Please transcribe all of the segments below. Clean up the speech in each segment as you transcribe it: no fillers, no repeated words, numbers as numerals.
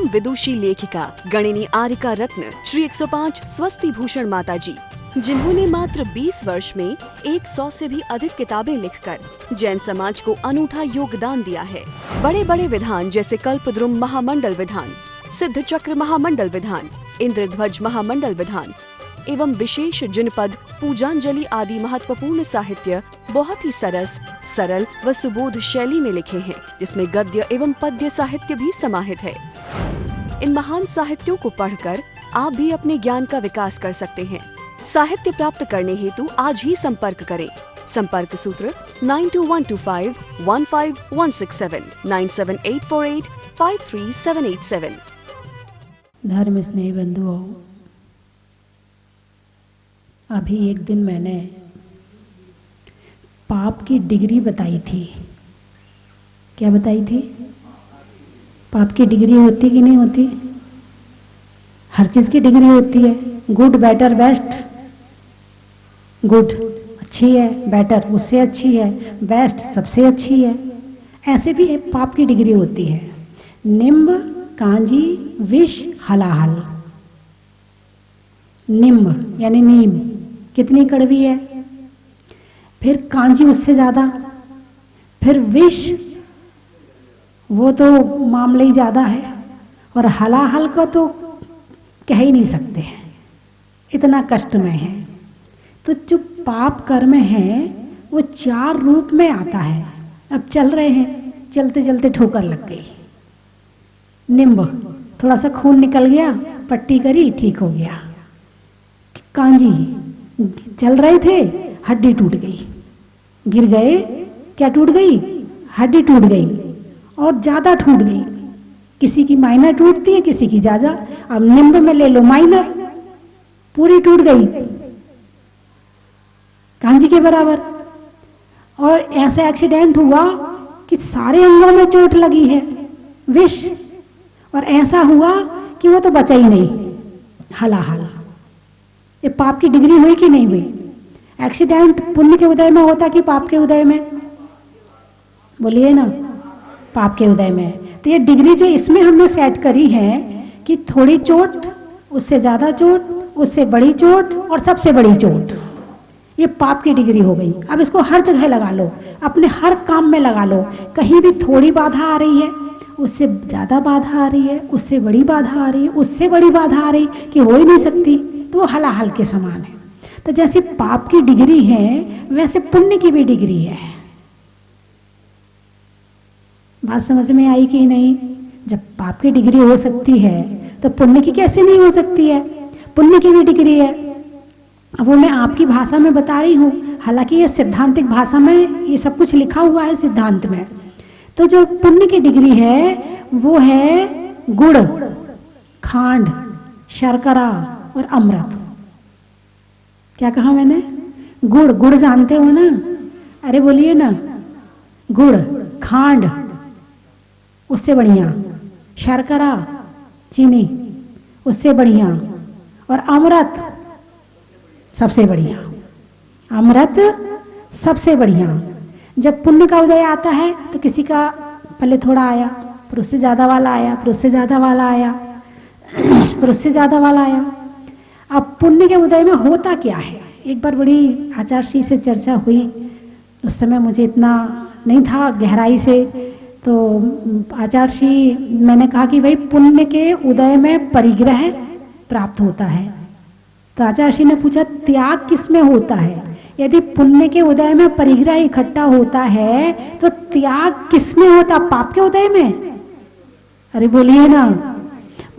परम विदुषी लेखिका गणिनी आरिका रत्न श्री 105 स्वस्ति भूषण माता जी, जिन्होंने मात्र 20 वर्ष में 100 से भी अधिक किताबें लिखकर जैन समाज को अनूठा योगदान दिया है। बड़े बड़े विधान जैसे कल्पद्रुम महामंडल विधान, सिद्ध चक्र महामंडल विधान, इंद्रध्वज महामंडल विधान एवं विशेष जिनपद, पूजांजलि आदि महत्वपूर्ण साहित्य बहुत ही सरस, सरल व सुबोध शैली में लिखे हैं, जिसमें गद्य एवं पद्य साहित्य भी समाहित है। इन महान साहित्यों को पढ़कर आप भी अपने ज्ञान का विकास कर सकते हैं। साहित्य प्राप्त करने हेतु आज ही संपर्क करें। संपर्क सूत्र 9212515167 97848533787। धर्म स्नेह बंधुओं, अभी एक दिन मैंने पाप की डिग्री बताई थी। क्या बताई थी? पाप की डिग्री होती कि नहीं होती? हर चीज की डिग्री होती है। Good, better, best. गुड अच्छी है, बेटर उससे अच्छी है, बेस्ट सबसे अच्छी है। ऐसे भी पाप की डिग्री होती है। निम्ब, कांजी, विष, हलाहल। निम्ब यानी नीम कितनी कड़वी है, फिर कांजी उससे ज्यादा, फिर विष वो तो मामले ही ज्यादा है, और हलाहल का तो कह ही नहीं सकते हैं, इतना कष्टमय है। तो जो पाप कर्म है वो 4 रूप में आता है। अब चल रहे हैं, चलते चलते ठोकर लग गई। निम्ब, थोड़ा सा खून निकल गया, पट्टी करी, ठीक हो गया। कांजी, चल रहे थे, हड्डी टूट गई, गिर गए, क्या टूट गई? हड्डी टूट गई, और ज्यादा टूट गई। किसी की माइनर टूटती है, किसी की ज्यादा। अब निम्ब में ले लो माइनर, पूरी टूट गई, कांजी के बराबर। और ऐसा एक्सीडेंट हुआ कि सारे अंगों में चोट लगी है, विष। और ऐसा हुआ कि वो तो बचा ही नहीं, हलाहल। ये पाप की डिग्री हुई कि नहीं हुई? एक्सीडेंट पुण्य के उदय में होता कि पाप के उदय में? बोलिए ना, पाप के उदय में। तो ये डिग्री जो इसमें हमने सेट करी है कि थोड़ी चोट, उससे ज्यादा चोट, उससे बड़ी चोट और सबसे बड़ी चोट, ये पाप की डिग्री हो गई। अब इसको हर जगह लगा लो, अपने हर काम में लगा लो। कहीं भी थोड़ी बाधा आ रही है, उससे ज्यादा बाधा आ रही है, उससे बड़ी बाधा आ रही है, उससे बड़ी बाधा आ रही कि हो ही नहीं सकती, तो वो हलाहल के समान है। तो जैसे पाप की डिग्री है, वैसे पुण्य की भी डिग्री है। बात समझ में आई कि नहीं? जब पाप की डिग्री हो सकती है तो पुण्य की कैसे नहीं हो सकती है? पुण्य की भी डिग्री है। अब वो मैं आपकी भाषा में बता रही हूँ, हालांकि ये सिद्धांतिक भाषा में ये सब कुछ लिखा हुआ है सिद्धांत में। तो जो पुण्य की डिग्री है वो है गुड़, खांड, शर्करा और अमृत। क्या कहा मैंने? गुड़, गुड़ जानते हो ना? अरे बोलिए ना, गुड़, खांड उससे बढ़िया, शर्करा चीनी उससे बढ़िया, और अमृत सबसे बढ़िया। अमृत सबसे बढ़िया। जब पुण्य का उदय आता है तो किसी का पहले थोड़ा आया, फिर उससे ज्यादा वाला आया, फिर उससे ज्यादा वाला आया, फिर उससे ज्यादा वाला आया। अब पुण्य के उदय में होता क्या है? एक बार बड़ी आचार्य से चर्चा हुई, उस समय मुझे इतना नहीं था गहराई से। तो आचार्य, मैंने कहा कि भाई पुण्य के उदय में परिग्रह प्राप्त होता है। तो आचार्य ने पूछा त्याग किसमें होता है? यदि पुण्य के उदय में परिग्रह इकट्ठा होता है तो त्याग किसमें होता? पाप के उदय में? अरे बोलिए ना,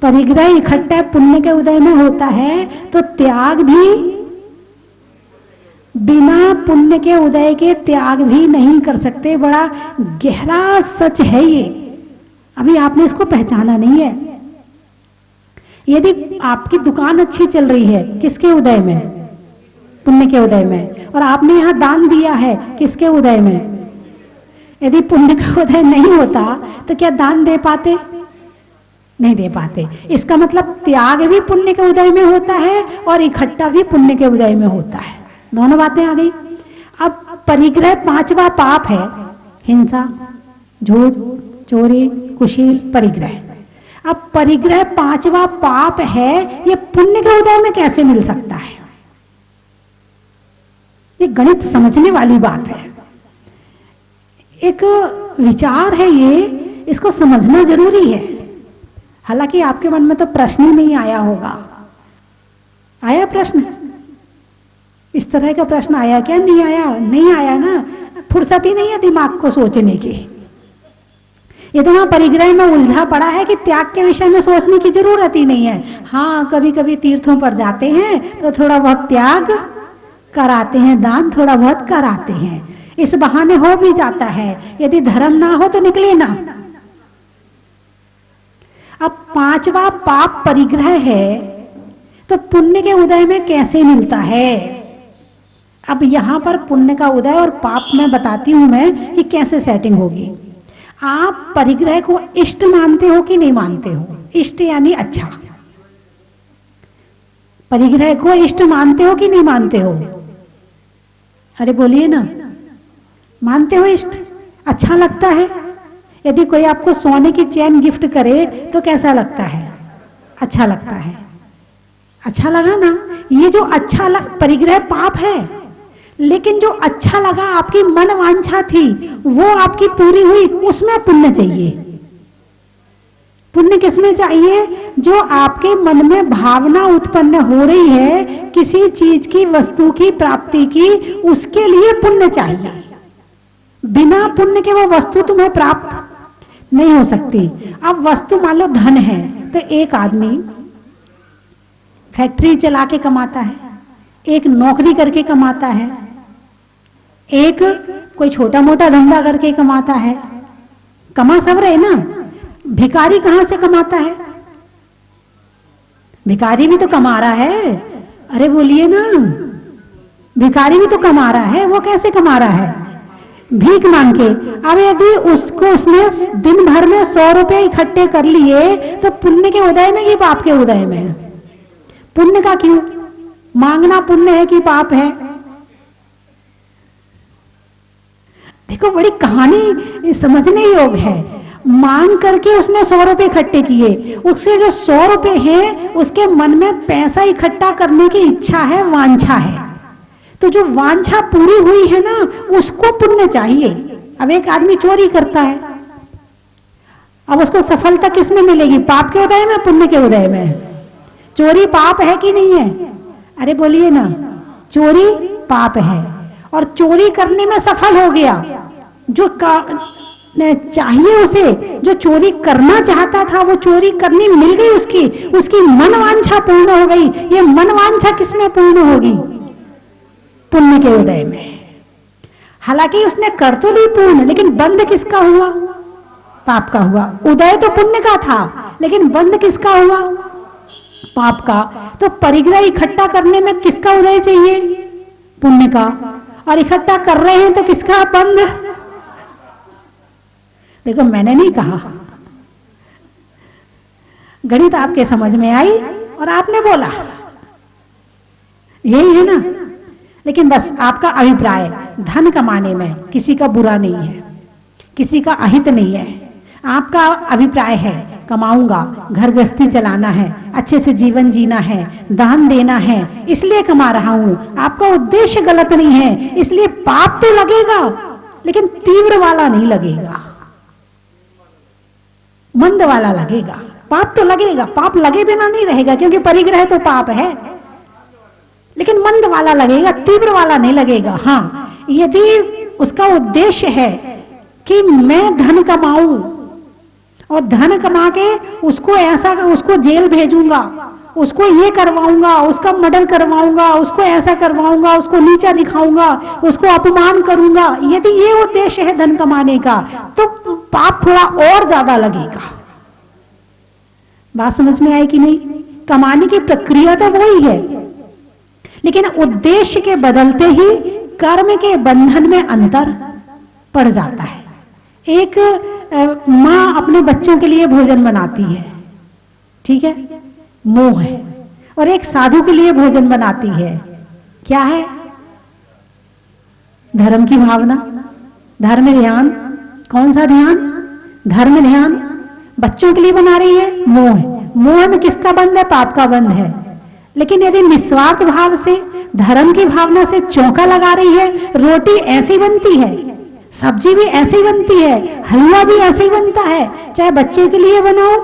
परिग्रह इकट्ठा पुण्य के उदय में होता है तो त्याग भी, बिना पुण्य के उदय के त्याग भी नहीं कर सकते। बड़ा गहरा सच है ये, अभी आपने इसको पहचाना नहीं है। यदि आपकी दुकान अच्छी चल रही है, किसके उदय में? पुण्य के उदय में। और आपने यहाँ दान दिया है, किसके उदय में? यदि पुण्य का उदय नहीं होता तो क्या दान दे पाते? नहीं दे पाते। इसका मतलब त्याग भी पुण्य के उदय में होता है और इकट्ठा भी पुण्य के उदय में होता है। दोनों बातें आ गई। अब परिग्रह 5वां पाप है, हिंसा, झूठ, चोरी, कुशील, परिग्रह। अब परिग्रह पांचवा पाप है, ये पुण्य के उदय में कैसे मिल सकता है? ये गणित समझने वाली बात है, एक विचार है ये, इसको समझना जरूरी है। हालांकि आपके मन में तो प्रश्न ही नहीं आया होगा। आया प्रश्न? इस तरह का प्रश्न आया क्या? नहीं आया? नहीं आया ना, फुर्सत ही नहीं है दिमाग को सोचने की। इतना परिग्रह में उलझा पड़ा है कि त्याग के विषय में सोचने की जरूरत ही नहीं है। हाँ, कभी कभी तीर्थों पर जाते हैं तो थोड़ा बहुत त्याग कराते हैं, दान थोड़ा बहुत कराते हैं, इस बहाने हो भी जाता है। यदि धर्म ना हो तो निकले ना। अब पांचवा पाप परिग्रह है, तो पुण्य के उदय में कैसे मिलता है? अब यहां पर पुण्य का उदय और पाप में बताती हूं मैं कि कैसे सेटिंग होगी। आप परिग्रह को इष्ट मानते हो कि नहीं मानते हो? इष्ट यानी अच्छा। परिग्रह को इष्ट मानते हो कि नहीं मानते हो? अरे बोलिए ना, मानते हो? इष्ट अच्छा लगता है? यदि कोई आपको सोने की चैन गिफ्ट करे तो कैसा लगता है? अच्छा लगता है। अच्छा लगा ना? ये जो अच्छा परिग्रह पाप है, लेकिन जो अच्छा लगा, आपकी मन वांछा थी, वो आपकी पूरी हुई, उसमें पुण्य चाहिए। पुण्य किसमें चाहिए? जो आपके मन में भावना उत्पन्न हो रही है किसी चीज की, वस्तु की प्राप्ति की, उसके लिए पुण्य चाहिए। बिना पुण्य के वो वस्तु तुम्हें प्राप्त नहीं हो सकती। अब वस्तु मान लो धन है, तो एक आदमी फैक्ट्री चला के कमाता है, एक नौकरी करके कमाता है, एक कोई छोटा मोटा धंधा करके कमाता है। कमा सब रहे ना। भिखारी कहां से कमाता है? भिखारी भी तो कमा रहा है। अरे बोलिए ना, भिखारी भी तो कमा रहा है। वो कैसे कमा रहा है? भीख मांग के। अब यदि उसने दिन भर में 100 रुपए इकट्ठे कर लिए, तो पुण्य के उदय में कि पाप के उदय में? पुण्य का क्यों? मांगना पुण्य है कि पाप है? देखो, बड़ी कहानी समझने योग है। मांग करके उसने 100 रुपए इकट्ठे किए, उसके जो 100 रुपए हैं, उसके मन में पैसा इकट्ठा करने की इच्छा है, वांछा है। तो जो वांछा पूरी हुई है ना, उसको पुण्य चाहिए। अब एक आदमी चोरी करता है, अब उसको सफलता किसमें मिलेगी? पाप के उदय में, पुण्य के उदय में? चोरी पाप है कि नहीं है? अरे बोलिए ना, चोरी पाप है। और चोरी करने में सफल हो गया, जो चाहिए उसे, जो चोरी करना चाहता था, वो चोरी करनी मिल गई, उसकी मन वांछा पूर्ण हो गई। ये मन वांछा किसमें पूर्ण होगी? पुण्य के उदय में। हालांकि उसने कर तो ली पूर्ण, लेकिन बंद किसका हुआ? पाप का हुआ। उदय तो पुण्य का था, लेकिन बंद किसका हुआ? पाप का। तो परिग्रह इकट्ठा करने में किसका उदय चाहिए? पुण्य का। और इकट्ठा कर रहे हैं तो किसका बंद? देखो, मैंने नहीं कहा, गणित आपके समझ में आई और आपने बोला, यही है ना। लेकिन बस आपका अभिप्राय, धन कमाने में किसी का बुरा नहीं है, किसी का अहित नहीं है। आपका अभिप्राय है कमाऊंगा, घर गृहस्थी चलाना है, अच्छे से जीवन जीना है, दान देना है, इसलिए कमा रहा हूं। आपका उद्देश्य गलत नहीं है, इसलिए पाप तो लगेगा, लेकिन तीव्र वाला नहीं लगेगा, मंद वाला लगेगा। पाप तो लगेगा, पाप लगे बिना नहीं रहेगा, क्योंकि परिग्रह तो पाप है, लेकिन मंद वाला लगेगा, तीव्र वाला नहीं लगेगा। हाँ, यदि उसका उद्देश्य है कि मैं धन कमाऊं और धन कमा के उसको जेल भेजूंगा, उसको ये करवाऊंगा, उसका मर्डर करवाऊंगा, उसको ऐसा करवाऊंगा, उसको नीचा दिखाऊंगा, उसको अपमान करूंगा, यदि ये उद्देश्य है धन कमाने का, तो पाप थोड़ा और ज्यादा लगेगा। बात समझ में आई कि नहीं? कमाने की प्रक्रिया तो वही है, लेकिन उद्देश्य के बदलते ही कर्म के बंधन में अंतर पड़ जाता है। एक माँ अपने बच्चों के लिए भोजन बनाती है, ठीक है, मोह है। और एक साधु के लिए भोजन बनाती है, क्या है? धर्म की भावना, धर्म ध्यान। कौन सा ध्यान? धर्म ध्यान। बच्चों के लिए बना रही है, मोह। मोह में किसका बंध है? पाप का बंध है। लेकिन यदि निस्वार्थ भाव से, धर्म की भावना से चौंका लगा रही है, रोटी ऐसी बनती है, सब्जी भी ऐसी बनती है, हलवा भी ऐसे ही बनता है, चाहे बच्चे के लिए बनाओ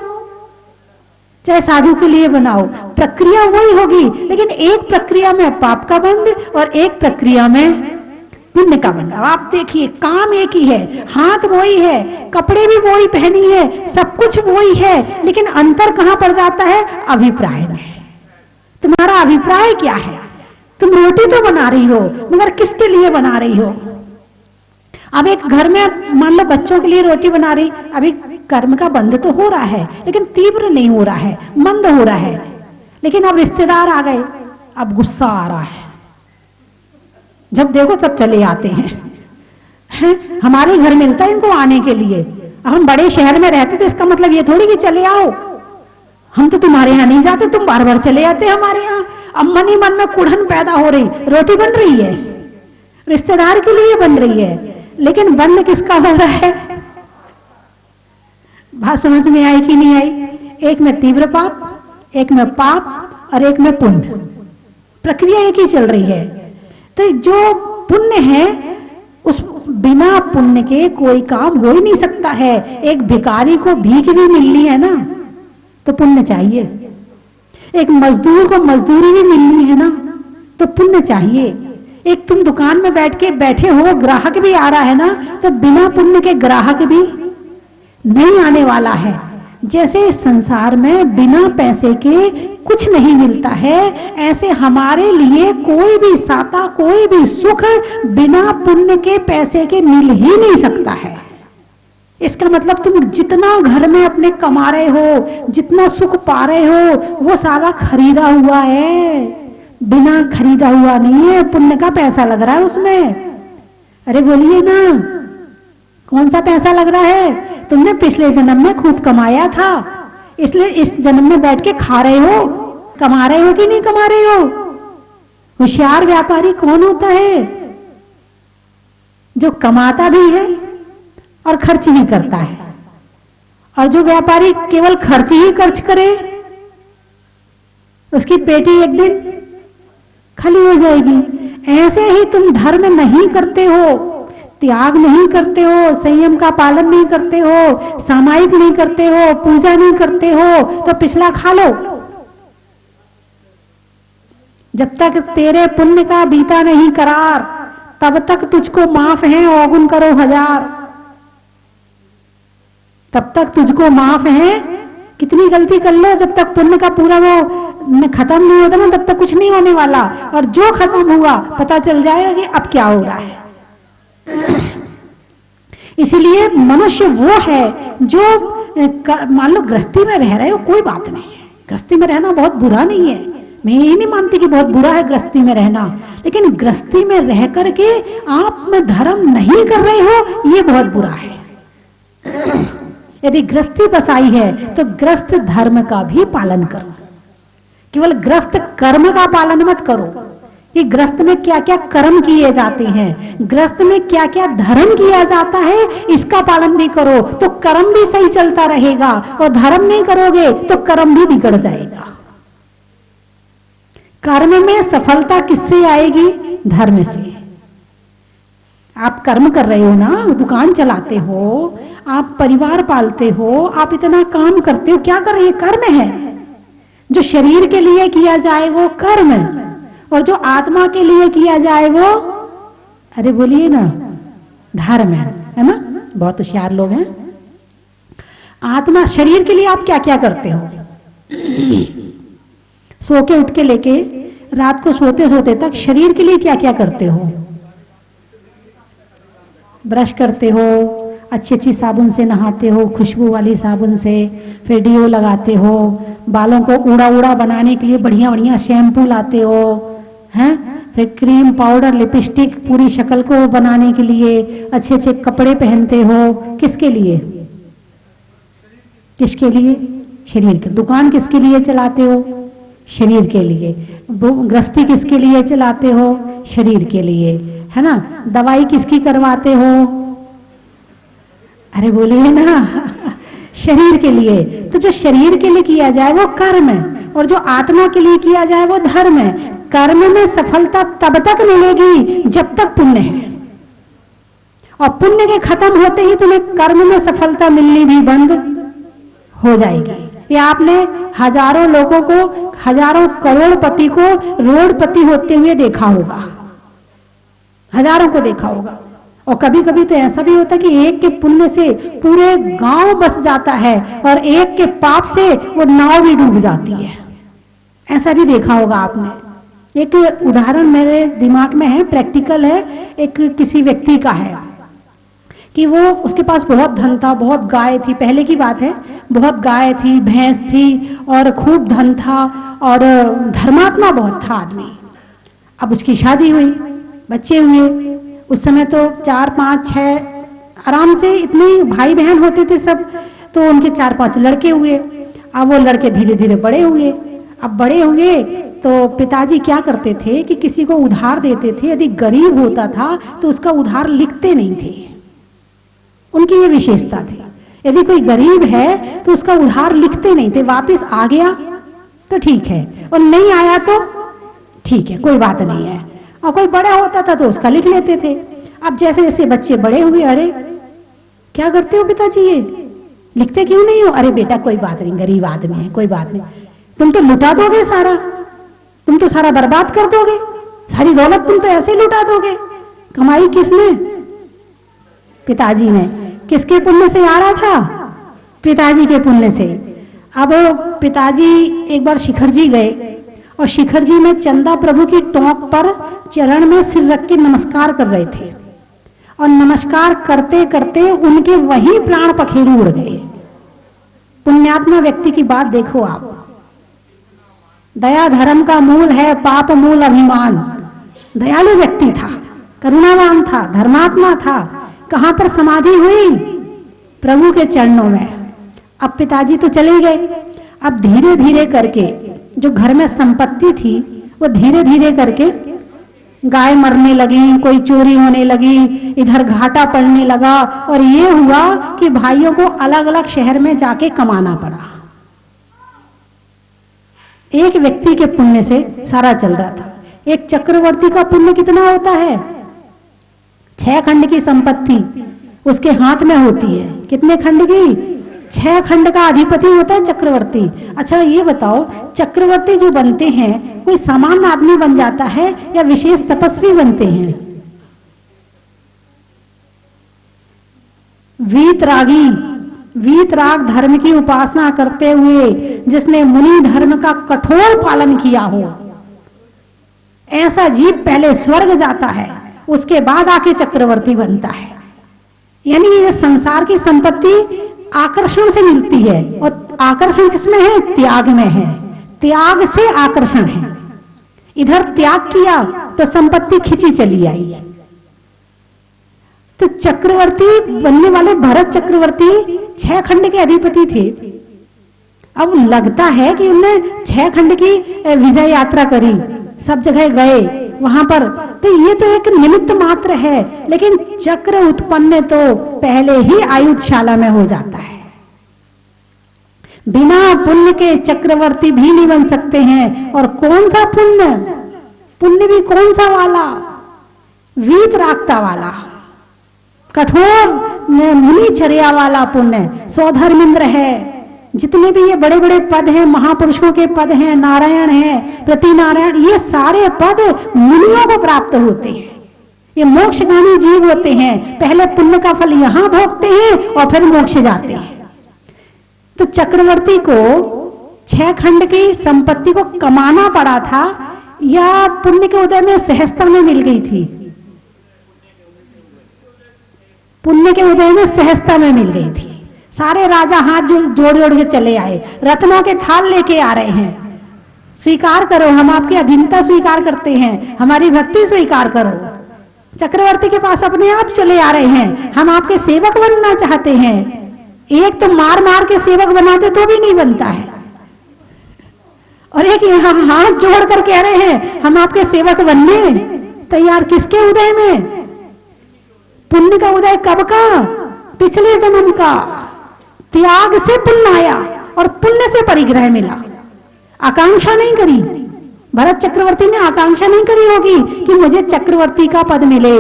चाहे साधु के लिए बनाओ, प्रक्रिया वही होगी। लेकिन एक प्रक्रिया में पाप का बंध और एक प्रक्रिया में पुण्य का बंध। अब आप देखिए, काम एक ही है, हाथ वही है, कपड़े भी वही पहनी है, सब कुछ वही है, लेकिन अंतर कहां पड़ जाता है? अभिप्राय में। तुम्हारा अभिप्राय क्या है? तुम रोटी तो बना रही हो, मगर किसके लिए बना रही हो? अब एक घर में मान लो बच्चों के लिए रोटी बना रही, अभी कर्म का बंध तो हो रहा है, लेकिन तीव्र नहीं हो रहा है, मंद हो रहा है। लेकिन अब रिश्तेदार आ गए, अब गुस्सा आ रहा है, जब देखो सब चले आते हैं। हमारे घर मिलता है इनको आने के लिए। हम बड़े शहर में रहते थे, इसका मतलब ये थोड़ी कि चले आओ, हम तो तुम्हारे यहाँ नहीं जाते, तुम बार बार चले आते हमारे यहाँ। अब मन ही मन में कुढ़न पैदा हो रही, रोटी बन रही है, रिश्तेदार के लिए बन रही है, लेकिन बंद किसका हो रहा है? बात समझ में आई कि नहीं आई? एक में तीव्र पाप, एक में पाप और एक में पुण्य। प्रक्रिया एक ही चल रही है। तो जो पुण्य है, उस बिना पुण्य के कोई काम हो ही नहीं सकता है। एक भिखारी को भीख भी मिलनी है ना, तो पुण्य चाहिए। एक मजदूर को मजदूरी भी मिलनी है ना, तो पुण्य चाहिए। एक तुम दुकान में बैठे हो, ग्राहक भी आ रहा है ना, तो बिना पुण्य के ग्राहक भी नहीं आने वाला है। जैसे इस संसार में बिना पैसे के कुछ नहीं मिलता है, ऐसे हमारे लिए कोई भी साता, कोई भी सुख बिना पुण्य के, पैसे के मिल ही नहीं सकता है। इसका मतलब तुम जितना घर में अपने कमा रहे हो, जितना सुख पा रहे हो, वो सारा खरीदा हुआ है, बिना खरीदा हुआ नहीं है। पुण्य का पैसा लग रहा है उसमें। अरे बोलिए ना, कौन सा पैसा लग रहा है? तुमने पिछले जन्म में खूब कमाया था, इसलिए इस जन्म में बैठ के खा रहे हो। कमा रहे हो कि नहीं कमा रहे हो? होशियार व्यापारी कौन होता है? जो कमाता भी है और खर्च भी करता है। और जो व्यापारी केवल खर्च ही खर्च करे, उसकी पेटी एक दिन खाली हो जाएगी। ऐसे ही तुम धर्म नहीं करते हो, त्याग नहीं करते हो, संयम का पालन नहीं करते हो, सामायिक नहीं करते हो, पूजा नहीं करते हो, तो पिछला खा लो। जब तक तेरे पुण्य का बीता नहीं करार, तब तक तुझको माफ है औगुन करो हजार। तब तक तुझको माफ है, कितनी गलती कर लो, जब तक पुण्य का पूरा वो खत्म नहीं होता ना, तब तक कुछ नहीं होने वाला। और जो खत्म हुआ पता चल जाएगा कि अब क्या हो रहा है। इसीलिए मनुष्य वो है जो, मान लो गृहस्थी में रह रहे हो, कोई बात नहीं है, गृहस्थी में रहना बहुत बुरा नहीं है। मैं ये नहीं मानती कि बहुत बुरा है गृहस्थी में रहना, लेकिन गृहस्थी में रह करके आप में धर्म नहीं कर रहे हो, ये बहुत बुरा है। यदि गृहस्थी बसाई है तो गृहस्थ धर्म का भी पालन करो, केवल गृहस्थ कर्म का पालन मत करो कि गृहस्थ में क्या क्या कर्म किए जाते हैं, गृहस्थ में क्या क्या धर्म किया जाता है, इसका पालन भी करो तो कर्म भी सही चलता रहेगा। और धर्म नहीं करोगे तो कर्म भी बिगड़ जाएगा। कर्म में सफलता किससे आएगी? धर्म से। आप कर्म कर रहे हो ना, दुकान चलाते हो, आप परिवार पालते हो, आप इतना काम करते हो, क्या कर रहे हो? कर्म है। जो शरीर के लिए किया जाए वो कर्म है, और जो आत्मा के लिए किया जाए वो, अरे बोलिए ना, धर्म है ना। बहुत होशियार लोग हैं। आत्मा, शरीर के लिए आप क्या क्या करते हो? सो के उठ के लेके रात को सोते सोते तक शरीर के लिए क्या क्या करते हो? ब्रश करते हो, अच्छी अच्छी साबुन से नहाते हो, खुशबू वाली साबुन से, फिर डीओ लगाते हो, बालों को उड़ा उड़ा बनाने के लिए बढ़िया बढ़िया शैम्पू लाते हो, हैं, फिर क्रीम, पाउडर, लिपस्टिक, पूरी शक्ल को बनाने के लिए अच्छे अच्छे कपड़े पहनते हो। किसके लिए? किसके लिए? शरीर के। दुकान किसके लिए चलाते हो? शरीर के लिए। गृहस्थी किसके लिए चलाते हो? शरीर के लिए, है ना। दवाई किसकी करवाते हो? अरे बोलिए ना, शरीर के लिए। तो जो शरीर के लिए किया जाए वो कर्म है, और जो आत्मा के लिए किया जाए वो धर्म है। कर्म में सफलता तब तक मिलेगी जब तक पुण्य है, और पुण्य के खत्म होते ही तुम्हें कर्म में सफलता मिलनी भी बंद हो जाएगी। ये आपने हजारों लोगों को, हजारों करोड़पति को रोडपति होते हुए देखा होगा, हजारों को देखा होगा। और कभी कभी तो ऐसा भी होता है कि एक के पुण्य से पूरे गांव बस जाता है, और एक के पाप से वो नाव भी डूब जाती है। ऐसा भी देखा होगा आपने। एक उदाहरण मेरे दिमाग में है, प्रैक्टिकल है। एक किसी व्यक्ति का है कि वो, उसके पास बहुत धन था, बहुत गाय थी, पहले की बात है, बहुत गाय थी, भैंस थी, और खूब धन था, और धर्मात्मा बहुत था आदमी। अब उसकी शादी हुई, बच्चे हुए। उस समय तो 4, 5, 6 आराम से इतने भाई बहन होते थे सब, तो उनके 4, 5 लड़के हुए। अब वो लड़के धीरे धीरे बड़े हुए। अब बड़े हुए तो पिताजी क्या करते थे कि किसी को उधार देते थे, यदि गरीब होता था तो उसका उधार लिखते नहीं थे। उनकी ये विशेषता थी, यदि कोई गरीब है तो उसका उधार लिखते नहीं थे। वापस आ गया तो ठीक है, और नहीं आया तो ठीक है, कोई बात नहीं है। और कोई बड़ा होता था तो उसका लिख लेते थे। अब जैसे जैसे बच्चे बड़े हुए, अरे क्या करते हो पिताजी, ये लिखते क्यों नहीं हो? अरे बेटा कोई बात नहीं, गरीब आदमी है, कोई बात नहीं। तुम तो लुटा दोगे सारा, तुम तो सारा बर्बाद कर दोगे, सारी दौलत तुम तो ऐसे लुटा दोगे। कमाई किसने? पिताजी ने। किसके पुण्य से आ रहा था? पिताजी के पुण्य से। अब पिताजी एक बार शिखर जी गए, और शिखर जी में चंदा प्रभु की टोंक पर चरण में सिर रख के नमस्कार कर रहे थे, और नमस्कार करते करते उनके वही प्राण पखेरु उड़ गए। पुण्यात्मा व्यक्ति की बात देखो आप। दया धर्म का मूल है, पाप मूल अभिमान। दयालु व्यक्ति था, करुणावान था, धर्मात्मा था। कहां पर समाधि हुई? प्रभु के चरणों में। अब पिताजी तो चले गए। अब धीरे धीरे करके जो घर में संपत्ति थी वो धीरे धीरे करके, गाय मरने लगी, कोई चोरी होने लगी, इधर घाटा पड़ने लगा, और ये हुआ कि भाइयों को अलग अलग शहर में जाके कमाना पड़ा। एक व्यक्ति के पुण्य से सारा चल रहा था। एक चक्रवर्ती का पुण्य कितना होता है? 6 खंड की संपत्ति उसके हाथ में होती है। कितने खंड की? 6 खंड का अधिपति होता है चक्रवर्ती। अच्छा ये बताओ, चक्रवर्ती जो बनते हैं कोई सामान्य आदमी बन जाता है या विशेष तपस्वी बनते हैं? वीतरागी, वीतराग धर्म की उपासना करते हुए जिसने मुनि धर्म का कठोर पालन किया हो, ऐसा जीव पहले स्वर्ग जाता है, उसके बाद आके चक्रवर्ती बनता है। यानी ये संसार की संपत्ति आकर्षण से मिलती है, और आकर्षण किसमें है? त्याग में है। त्याग से आकर्षण है। इधर त्याग किया तो संपत्ति खिंची चली आई। तो चक्रवर्ती बनने वाले भरत चक्रवर्ती 6 खंड के अधिपति थे। अब लगता है कि उन्होंने 6 खंड की विजय यात्रा करी, सब जगह गए वहां पर, तो ये तो एक निमित्त मात्र है। लेकिन चक्र उत्पन्न तो पहले ही आयुधशाला में हो जाता है। बिना पुण्य के चक्रवर्ती भी नहीं बन सकते हैं। और कौन सा पुण्य? पुण्य भी कौन सा वाला? वीतरागता वाला, कठोर मुनिचर्या वाला पुण्य। स्वधर्मेंद्र है। जितने भी ये बड़े बड़े पद हैं, महापुरुषों के पद हैं, नारायण हैं, प्रतिनारायण, ये सारे पद मुनियों को प्राप्त होते हैं। ये मोक्षगामी जीव होते हैं। पहले पुण्य का फल यहां भोगते हैं और फिर मोक्ष जाते हैं। तो चक्रवर्ती को 6 खंड की संपत्ति को कमाना पड़ा था, या पुण्य के उदय में सहजता में मिल गई थी? पुण्य के उदय में सहजता में मिल गई थी। सारे राजा हाथ जोड़ जोड़ के चले आए, रत्नों के थाल लेके आ रहे हैं। स्वीकार करो, हम आपकी अधीनता स्वीकार करते हैं, हमारी भक्ति स्वीकार करो। चक्रवर्ती के पास अपने आप चले आ रहे हैं, हम आपके सेवक बनना चाहते हैं। एक तो मार मार के सेवक बनाते तो भी नहीं बनता है, और एक यहाँ हाथ जोड़ कर कह रहे हैं हम आपके सेवक बनने तैयार। किसके उदय में? पुण्य का उदय कब का? पिछले जन्म का। त्याग से पुण्य आया और पुण्य से परिग्रह मिला। आकांक्षा नहीं करी, भरत चक्रवर्ती ने आकांक्षा नहीं करी होगी कि मुझे चक्रवर्ती का पद मिले,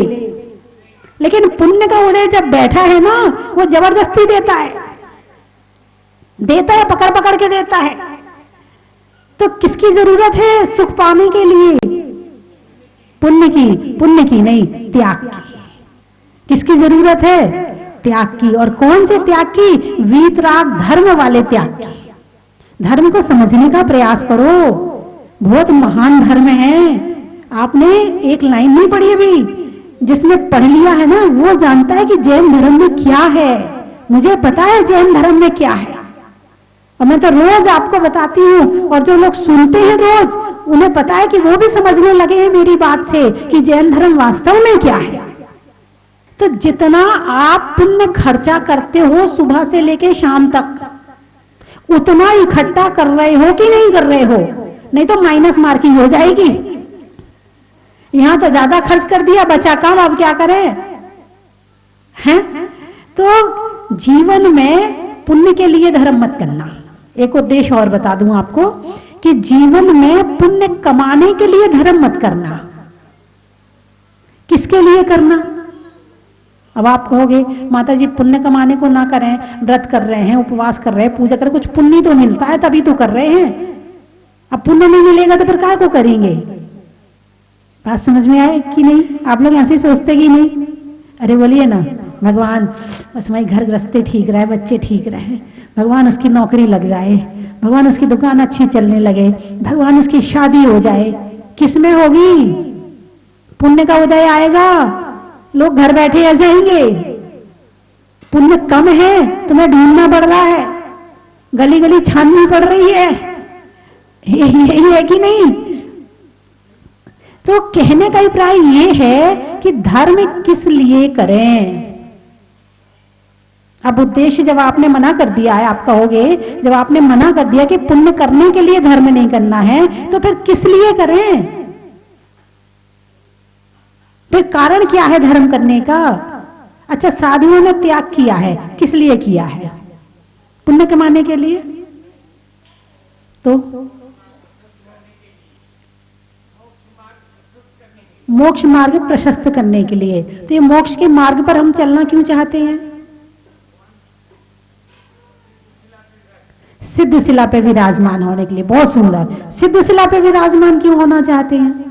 लेकिन पुण्य का उदय जब बैठा है ना, वो जबरदस्ती देता है, पकड़ पकड़ के देता है। तो किसकी जरूरत है सुख पाने के लिए? पुण्य की नहीं, त्याग की। किसकी जरूरत है? त्याग की। और कौन से त्याग की? वीतराग धर्म वाले त्याग की। धर्म को समझने का प्रयास करो, बहुत महान धर्म है। आपने एक लाइन नहीं पढ़ी अभी, जिसने पढ़ लिया है ना वो जानता है कि जैन धर्म में क्या है। मुझे पता है जैन धर्म में क्या है, और मैं तो रोज आपको बताती हूँ, और जो लोग सुनते हैं रोज उन्हें पता है कि वो भी समझने लगे हैं मेरी बात से कि जैन धर्म वास्तव में क्या है। तो जितना आप पुण्य खर्चा करते हो सुबह से लेके शाम तक, उतना इकट्ठा कर रहे हो कि नहीं कर रहे हो? नहीं तो माइनस मार्किंग हो जाएगी। यहां तो ज्यादा खर्च कर दिया, बचा कम, अब क्या करें? हैं? तो जीवन में पुण्य के लिए धर्म मत करना। एक उद्देश्य और बता दूं आपको कि जीवन में पुण्य कमाने के लिए धर्म मत करना। किसके लिए करना? अब आप कहोगे माता जी पुण्य कमाने को ना करें, व्रत कर रहे हैं, उपवास कर रहे हैं, पूजा कर रहे हैं, कुछ पुण्य तो मिलता है तभी तो कर रहे हैं। अब पुण्य नहीं मिलेगा तो फिर काय को करेंगे? बात समझ में आए कि नहीं? आप लोग ऐसे सोचते कि नहीं? अरे बोलिए ना, भगवान बस हमारी घर गृहस्थी ठीक रहे, बच्चे ठीक रहे, भगवान उसकी नौकरी लग जाए, भगवान उसकी दुकान अच्छी चलने लगे, भगवान उसकी शादी हो जाए। किसमें होगी? पुण्य का उदय आएगा, लोग घर बैठे आ जाएंगे। पुण्य कम है, तुम्हें ढूंढना पड़ रहा है, गली गली छाननी पड़ रही है, यही है कि नहीं? तो कहने का अभिप्राय ये है कि धर्म किस लिए करें। अब उद्देश्य जब आपने मना कर दिया है, आप कहोगे जब आपने मना कर दिया कि पुण्य करने के लिए धर्म नहीं करना है, तो फिर किस लिए करें? फिर कारण क्या है धर्म करने का? अच्छा, साधुओं ने त्याग किया है, किस लिए किया है? पुण्य कमाने के लिए। तो मोक्ष मार्ग प्रशस्त करने के लिए। तो ये मोक्ष के मार्ग पर हम चलना क्यों चाहते हैं? सिद्ध शिला पे विराजमान होने के लिए। बहुत सुंदर। सिद्ध शिला पे विराजमान क्यों होना चाहते हैं?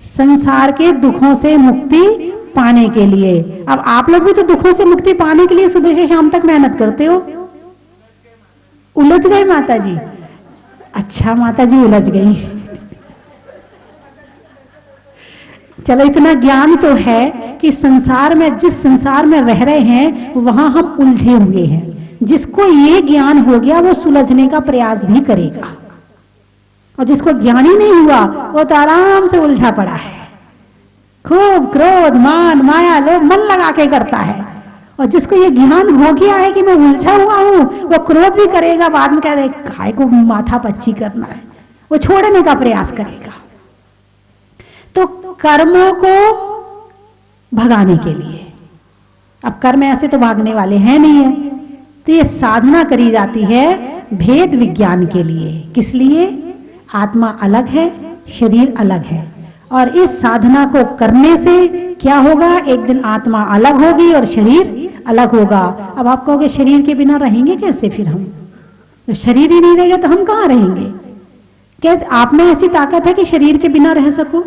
संसार के दुखों से मुक्ति पाने के लिए। अब आप लोग भी तो दुखों से मुक्ति पाने के लिए सुबह से शाम तक मेहनत करते हो। उलझ गए माता जी? अच्छा माता जी उलझ गई। चलो इतना ज्ञान तो है कि संसार में, जिस संसार में रह रहे हैं वहां हम उलझे हुए हैं। जिसको ये ज्ञान हो गया वो सुलझने का प्रयास भी करेगा, और जिसको ज्ञान ही नहीं हुआ वो तो आराम से उलझा पड़ा है। खूब क्रोध मान माया लोभ मन लगा के करता है, और जिसको ये ज्ञान हो गया है कि मैं उलझा हुआ हूं, वो क्रोध भी करेगा, बाद में कह रहे काय को माथा पच्ची करना है, वो छोड़ने का प्रयास करेगा। तो कर्मों को भगाने के लिए, अब कर्म ऐसे तो भागने वाले हैं नहीं है, तो ये साधना करी जाती है भेद विज्ञान के लिए। किस लिए? आत्मा अलग है, शरीर अलग है, और इस साधना को करने से क्या होगा? एक दिन आत्मा अलग होगी और शरीर अलग होगा। अब आप कहोगे शरीर के बिना रहेंगे कैसे? फिर हम जब शरीर ही नहीं रहेगा तो हम कहाँ रहेंगे? क्या आप में ऐसी ताकत है कि शरीर के बिना रह सको?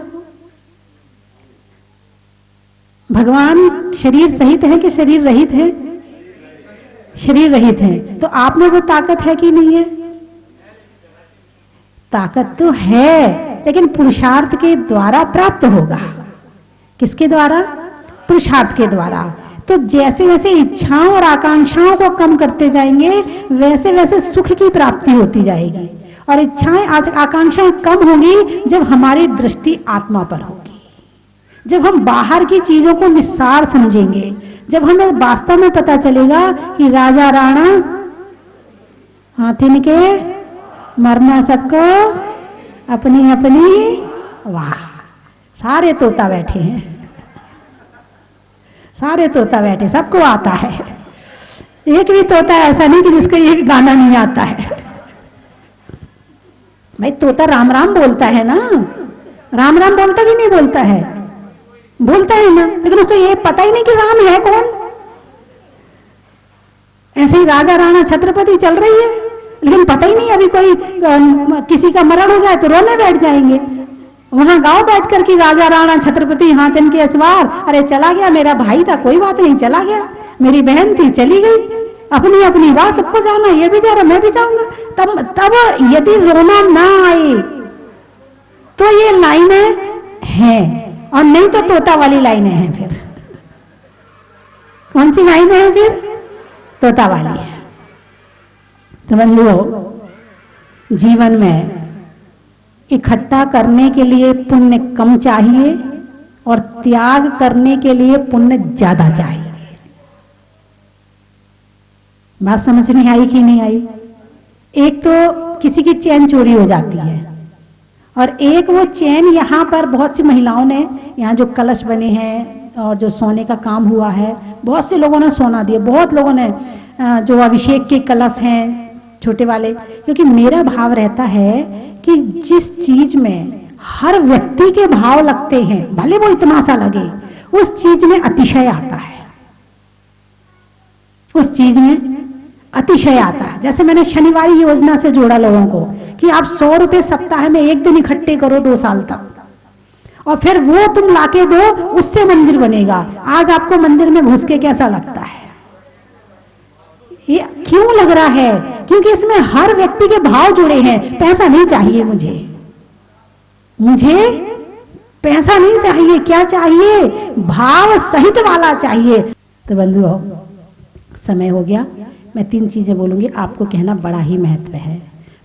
भगवान शरीर सहित है कि शरीर रहित है? शरीर रहित है। तो आप में वो ताकत है कि नहीं है? ताकत तो है, लेकिन पुरुषार्थ के द्वारा प्राप्त होगा। किसके द्वारा? पुरुषार्थ के द्वारा। तो जैसे जैसे इच्छाओं और आकांक्षाओं को कम करते जाएंगे वैसे वैसे सुख की प्राप्ति होती जाएगी, और इच्छाएं आकांक्षाएं कम होंगी जब हमारी दृष्टि आत्मा पर होगी, जब हम बाहर की चीजों को निस्सार समझेंगे, जब हमें वास्तव में पता चलेगा कि राजा राणा हाथिन के मरना सबको अपनी अपनी। वाह, सारे तोता बैठे हैं, सारे तोता बैठे, सबको आता है। एक भी तोता ऐसा नहीं कि जिसको ये गाना नहीं आता है। भाई तोता राम राम बोलता है ना, राम राम बोलता कि नहीं बोलता है? बोलता है ना, लेकिन उसको ये पता ही नहीं कि राम है कौन। ऐसे ही राजा राणा छत्रपति चल रही है, लेकिन पता ही नहीं, अभी कोई किसी का मरण हो जाए तो रोने बैठ जाएंगे। वहां गांव बैठ कर के राजा राणा छत्रपति हाथ इनके असवार, अरे चला गया मेरा भाई था, कोई बात नहीं चला गया, मेरी बहन थी चली गई, अपनी अपनी बात, सबको जाना, ये भी जा रहा मैं भी जाऊंगा। तब यदि रोना ना आए तो ये लाइनें हैं, और नहीं तो तोता वाली लाइनें हैं। फिर कौन सी लाइनें हैं? फिर तोता वाली है। तो बंधुओं, जीवन में इकट्ठा करने के लिए पुण्य कम चाहिए और त्याग करने के लिए पुण्य ज्यादा चाहिए। बात समझ में आई कि नहीं आई? एक तो किसी की चैन चोरी हो जाती है, और एक वो चैन यहाँ पर बहुत सी महिलाओं ने, यहाँ जो कलश बने हैं और जो सोने का काम हुआ है, बहुत से लोगों ने सोना दिया, बहुत लोगों ने जो अभिषेक के कलश हैं छोटे वाले, क्योंकि मेरा भाव रहता है कि जिस चीज में हर व्यक्ति के भाव लगते हैं, भले वो इतना सा लगे, उस चीज में अतिशय आता है, उस चीज में अतिशय आता है। जैसे मैंने शनिवारी योजना से जोड़ा लोगों को कि आप 100 रुपए सप्ताह में एक दिन इकट्ठे करो 2 साल तक, और फिर वो तुम लाके दो, उससे मंदिर बनेगा। आज आपको मंदिर में घुस के कैसा लगता है? ये क्यों लग रहा है? क्योंकि इसमें हर व्यक्ति के भाव जुड़े हैं। पैसा नहीं चाहिए मुझे, मुझे पैसा नहीं चाहिए, क्या चाहिए? भाव सहित वाला चाहिए। तो बंधुओं, समय हो गया, मैं 3 चीजें बोलूंगी, आपको कहना बड़ा ही महत्व है।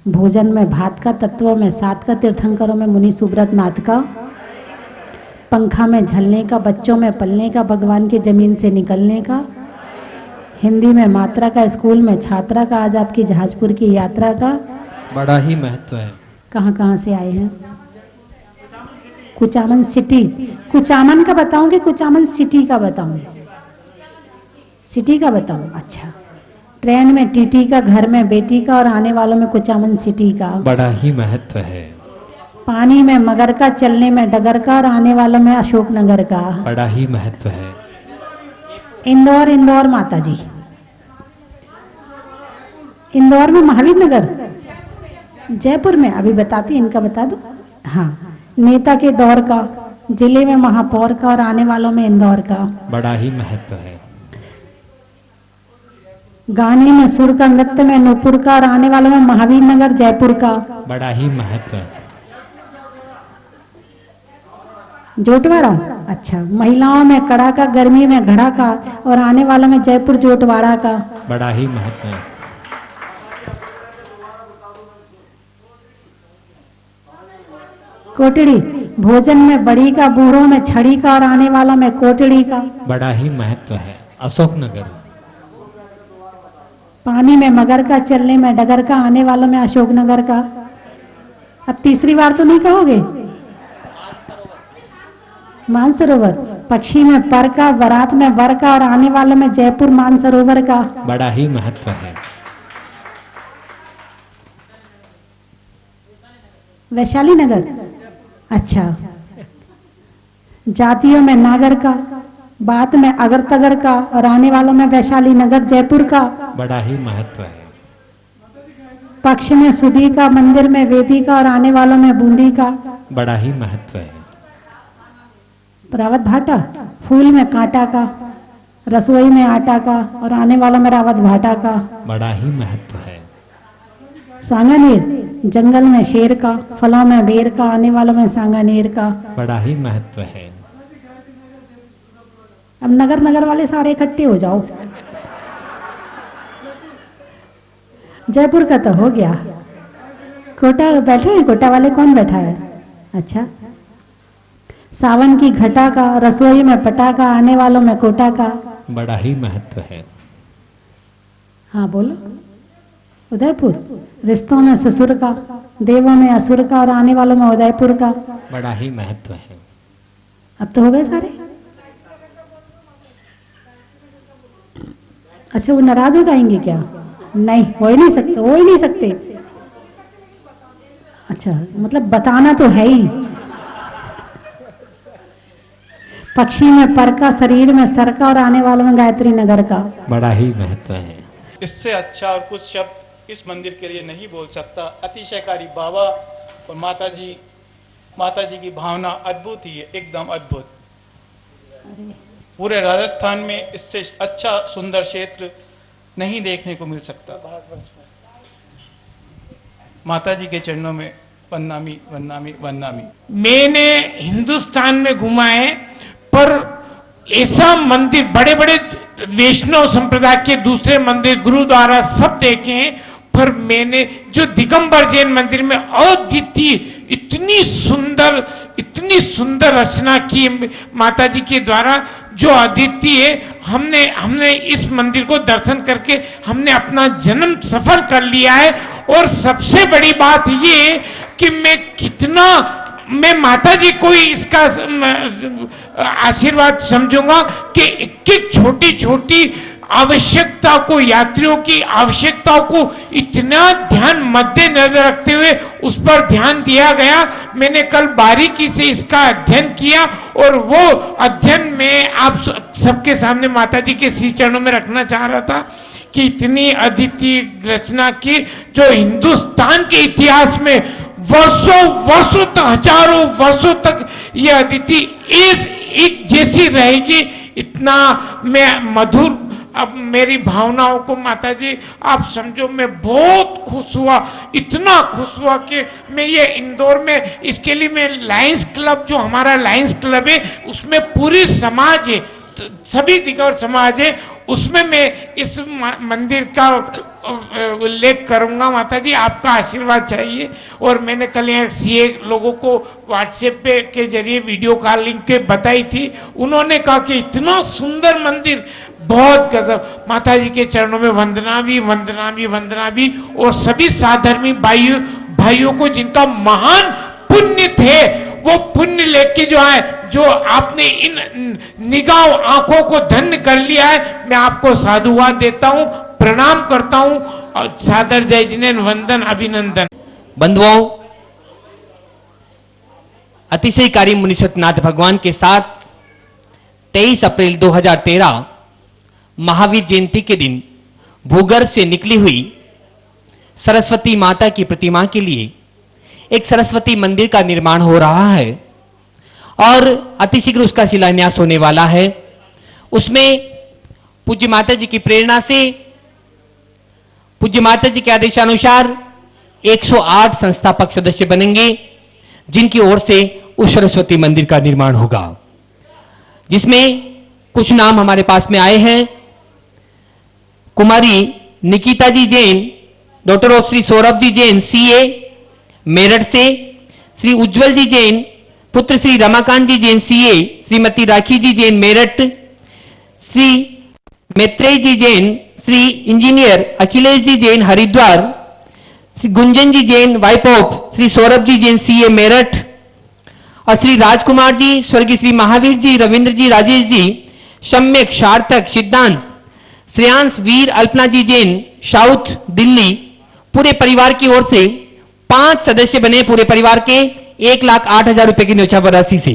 भोजन में भात का, तत्वों में 7 का, तीर्थंकरों में मुनि सुब्रत नाथ का, पंखा में झलने का, बच्चों में पलने का, भगवान की जमीन से निकलने का, हिंदी में मात्रा का, स्कूल में छात्रा का, आज आपकी जहाजपुर की यात्रा का बड़ा ही महत्व है। कहाँ कहाँ से आए हैं? कुचामन सिटी, कुचामन का बताऊं कि कुचामन सिटी का बताऊं? सिटी का बताऊं? अच्छा। ट्रेन में टीटी का, घर में बेटी का, और आने वालों में कुचामन सिटी का बड़ा ही महत्व है। पानी में मगर का, चलने में डगर का, और आने वालों में अशोकनगर का बड़ा ही महत्व है। इंदौर, इंदौर माता जी, इंदौर में महावीर नगर, जयपुर में अभी बताती, इनका बता दो। हाँ, नेता के दौर का, जिले में महापौर का, और आने वालों में इंदौर का बड़ा ही महत्व है। गाने में सुर का, नृत्य में नूपुर का, और आने वालों में महावीर नगर जयपुर का बड़ा ही महत्व है। जोटवाड़ा, अच्छा। महिलाओं में कड़ा का, गर्मी में घड़ा का, और आने वालों में जयपुर जोटवाड़ा का बड़ा ही महत्व है। कोटड़ी, भोजन में बड़ी का, बूढ़ों में छड़ी का, और आने वालों में कोटड़ी का बड़ा ही महत्व है। अशोकनगर, पानी में मगर का, चलने में डगर का, आने वालों में अशोकनगर का। अब तीसरी बार तो नहीं कहोगे? मानसरोवर, पक्षी में पर का, बारात में वर का, और आने वालों में जयपुर मानसरोवर का बड़ा ही महत्व है। वैशाली नगर, अच्छा। जातियों में नागर का, बात में अगर तगर का, और आने वालों में वैशाली नगर जयपुर का बड़ा ही महत्व है। पक्ष में सुधी का, मंदिर में वेदी का, और आने वालों में बूंदी का बड़ा ही महत्व है। रावत भाटा, फूल में कांटा का, रसोई में आटा का, और आने वालों में रावत भाटा का बड़ा ही महत्व है। सांगानेर, जंगल में शेर का, फलों में बेर का, आने वालों में सांगानेर का बड़ा ही महत्व है। अब नगर नगर वाले सारे इकट्ठे हो जाओ। जयपुर का तो हो गया। कोटा बैठे हैं? कोटा वाले कौन बैठा है? अच्छा। सावन की घटा का, रसोई में पटाखा, आने वालों में कोटा का बड़ा ही महत्व है। हाँ बोलो। उदयपुर, रिश्तों में ससुर का, देवों में असुर का, और आने वालों में उदयपुर का बड़ा ही महत्व है। अब तो हो गए सारे। अच्छा, वो नाराज हो जाएंगे क्या? नहीं, हो ही नहीं सकते, हो ही नहीं सकते। अच्छा, मतलब बताना तो है ही। पक्षी में पर का, शरीर में सर का और आने वालों में गायत्री नगर का। बड़ा ही महत्व है। इससे अच्छा और कुछ शब्द इस मंदिर के लिए नहीं बोल सकता। अतिशयकारी बाबा और माता जी की भावना अद्भुत ही है, एकदम अद्भुत। पूरे राजस्थान में इससे अच्छा सुंदर क्षेत्र नहीं देखने को मिल सकता। भारतवर्ष में माता जी के चरणों में वंदनामी वंदनामी वंदनामी। मैंने हिंदुस्तान में घुमा है, पर ऐसा मंदिर, बड़े बड़े वैष्णव संप्रदाय के दूसरे मंदिर, गुरुद्वारा सब देखे हैं, पर मैंने जो दिगंबर जैन मंदिर में अद्वितीय इतनी सुंदर रचना की माता जी के द्वारा, जो अद्वितीय है। हमने इस मंदिर को दर्शन करके हमने अपना जन्म सफल कर लिया है। और सबसे बड़ी बात ये है कि मैं माता जी को इसका आशीर्वाद समझूंगा कि एक छोटी छोटी आवश्यकता को, यात्रियों की आवश्यकताओं को इतना ध्यान मद्देनजर रखते हुए उस पर ध्यान दिया गया। मैंने कल बारीकी से इसका अध्ययन किया और वो अध्ययन में आप सबके सामने माता जी के श्री चरणों में रखना चाह रहा था कि इतनी अद्वितीय रचना की, जो हिंदुस्तान के इतिहास में वर्षों तक, हजारों वर्षों तक ये अद्वितीय एक जैसी रहेगी। इतना मैं मधुर, अब मेरी भावनाओं को माता जी आप समझो, मैं बहुत खुश हुआ, इतना खुश हुआ कि मैं ये इंदौर में, इसके लिए मैं लायंस क्लब, जो हमारा लायंस क्लब है उसमें पूरी समाज है, सभी दिगंबर समाज है, उसमें मैं इस मंदिर का उल्लेख करूंगा। माता जी आपका आशीर्वाद चाहिए। और मैंने कल यहाँ सीए लोगों को व्हाट्सएप पे के जरिए वीडियो कॉलिंग के बताई थी, उन्होंने कहा कि इतना सुंदर मंदिर, बहुत गजब। माता जी के चरणों में वंदना भी। और सभी साधर्मी भाइयों को जिनका महान पुण्य थे, वो पुण्य लेके जो आपने इन निगाह आंखों को धन्य कर लिया है, मैं आपको साधुवाद देता हूं, प्रणाम करता हूं और सादर जय जिनेन वंदन अभिनंदन। बंधुओं, अतिशयकारी मुनि सत्यनाथ भगवान के साथ 23 अप्रैल 2013 महावीर जयंती के दिन भूगर्भ से निकली हुई सरस्वती माता की प्रतिमा के लिए एक सरस्वती मंदिर का निर्माण हो रहा है और अतिशीघ्र उसका शिलान्यास होने वाला है। उसमें पूज्य माता जी की प्रेरणा से, पूज्य माता जी के आदेशानुसार 108 संस्थापक सदस्य बनेंगे, जिनकी ओर से उस सरस्वती मंदिर का निर्माण होगा, जिसमें कुछ नाम हमारे पास में आए हैं। कुमारी Nikita ji Jain, daughter of Shri Saurabh ji Jain CA Meerut से, श्री उज्जवल जी जैन पुत्र Shri Ramakant ji Jain CA, Shrimati Rakhi ji Jain Meerut, Shri Maitreya ji Jain, Shri engineer Akhilesh ji Jain Haridwar, Shri Gunjan ji Jain wife of Shri Saurabh ji Jain CA Meerut, और श्री राजकुमार जी, स्वर्गीय श्री महावीर जी, रविंद्र जी, राजेश जी, सम्यक सार्थक सिद्धांत, श्रेयांश वीर अल्पना जी जैन साउथ दिल्ली। पूरे परिवार की ओर से 5 सदस्य बने, पूरे परिवार के 1,08,000 रुपए की न्यौछावर राशि से।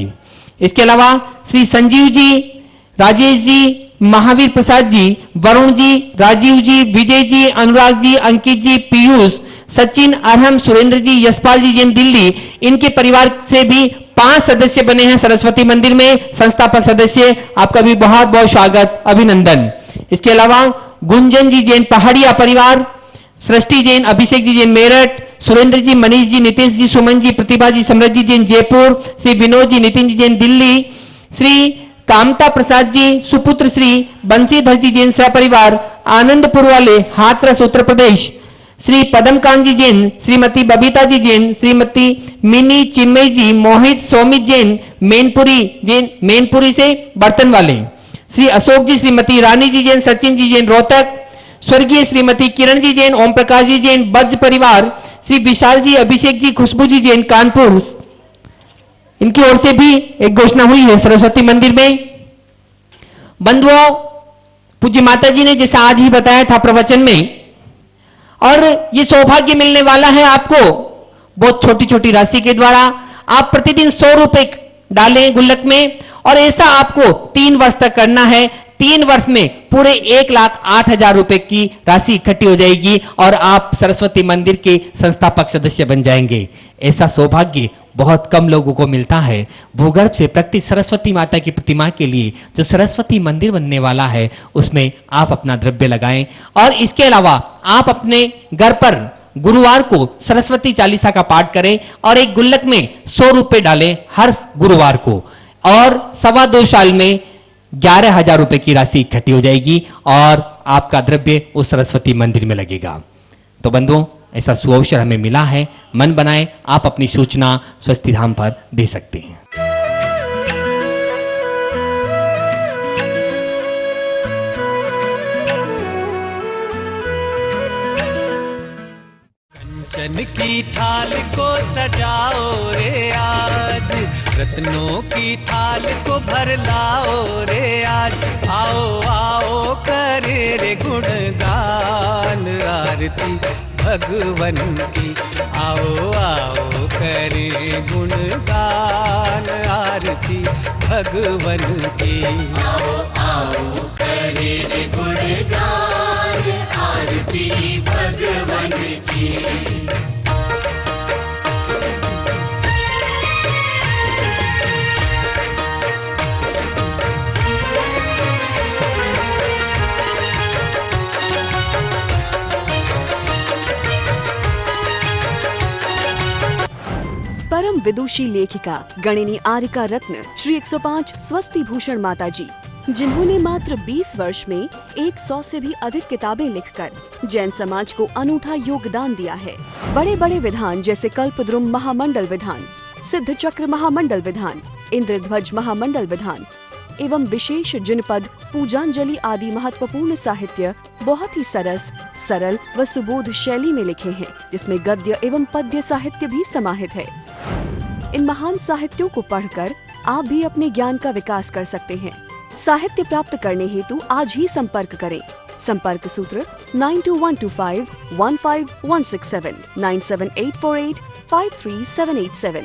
इसके अलावा श्री संजीव जी, राजेश जी, महावीर प्रसाद जी, वरुण जी, राजीव जी, विजय जी, अनुराग जी, अंकित जी, पीयूष, सचिन, अरहम, सुरेंद्र जी, यशपाल जी जैन दिल्ली, इनके परिवार से भी 5 सदस्य बने हैं सरस्वती मंदिर में, संस्थापक सदस्य। आपका भी बहुत बहुत स्वागत, अभिनंदन। इसके अलावा गुंजन जी जैन पहाड़िया परिवार, सृष्टि जैन, अभिषेक जी जैन मेरठ, सुरेंद्र जी, मनीष जी, नितेश जी, सुमन जी, प्रतिभा जी, समृद्ध जी जैन जयपुर, श्री विनोद जी, नितिन जी जैन दिल्ली, श्री कामता प्रसाद जी, सुपुत्र श्री बंसीधर जी जैन सपरिवार आनंदपुर वाले हाथरस उत्तर प्रदेश, श्री पदमकांत जी जैन, श्रीमती बबीता जी जैन, श्रीमती मिनी चिन्मय जी, मोहित सोमित जैन मैनपुरी से बर्तन वाले, श्री अशोक जी, श्रीमती रानी जी जैन, सचिन जी जैन रोहतक, स्वर्गीय श्रीमती किरण जी जैन, ओम प्रकाश जी जैन बज्र परिवार, श्री विशाल जी, अभिषेक जी, खुशबू जी जैन कानपुर, इनकी ओर से भी एक घोषणा हुई है सरस्वती मंदिर में। बंधुओं, पूज्य माता जी ने जैसा आज ही बताया था प्रवचन में, और ये सौभाग्य मिलने वाला है आपको बहुत छोटी छोटी राशि के द्वारा। आप प्रतिदिन 100 रुपए डालें गुल्लक में, और ऐसा आपको 3 वर्ष तक करना है। 3 वर्ष में पूरे 1,08,000 रुपए की राशि इकट्ठी हो जाएगी और आप सरस्वती मंदिर के संस्थापक सदस्य बन जाएंगे। ऐसा सौभाग्य बहुत कम लोगों को मिलता है। भूगर्भ से प्रकटित सरस्वती माता की प्रतिमा के लिए जो सरस्वती मंदिर बनने वाला है, उसमें आप अपना द्रव्य लगाएं। और इसके अलावा आप अपने घर पर गुरुवार को सरस्वती चालीसा का पाठ करें और एक गुल्लक में 100 रुपए डालें हर गुरुवार को, और 2.25 साल में 11,000 रुपए की राशि इकट्ठी हो जाएगी और आपका द्रव्य उस सरस्वती मंदिर में लगेगा। तो बंधुओं, ऐसा सुअवसर हमें मिला है। मन बनाए आप अपनी सूचना स्वस्ति धाम पर दे सकते हैं। कंचन की थाल को सजाओ रे आज, रत्नों की थाल को भर लाओ रे आज। आओ आओ करे रे गुणगान आरती भगवन की, आओ आओ करे गुणगान आरती भगवन की। आओ आओ करे रे गुणगान आरती भगवन की। परम विदुषी लेखिका गणिनी आरिका रत्न श्री 105 स्वस्ति भूषण माता जी, जिन्होंने मात्र 20 वर्ष में 100 से भी अधिक किताबें लिखकर जैन समाज को अनूठा योगदान दिया है। बड़े बड़े विधान जैसे कल्पद्रुम महामंडल विधान, सिद्ध चक्र महामंडल विधान, इंद्रध्वज महामंडल विधान एवं विशेष जिनपद, पूजांजलि आदि महत्वपूर्ण साहित्य बहुत ही सरल व सुबोध शैली में लिखे हैं, जिसमें गद्य एवं पद्य साहित्य भी समाहित है। इन महान साहित्यों को पढ़कर आप भी अपने ज्ञान का विकास कर सकते हैं। साहित्य प्राप्त करने हेतु आज ही संपर्क करें। संपर्क सूत्र 9212515167 97848 53787।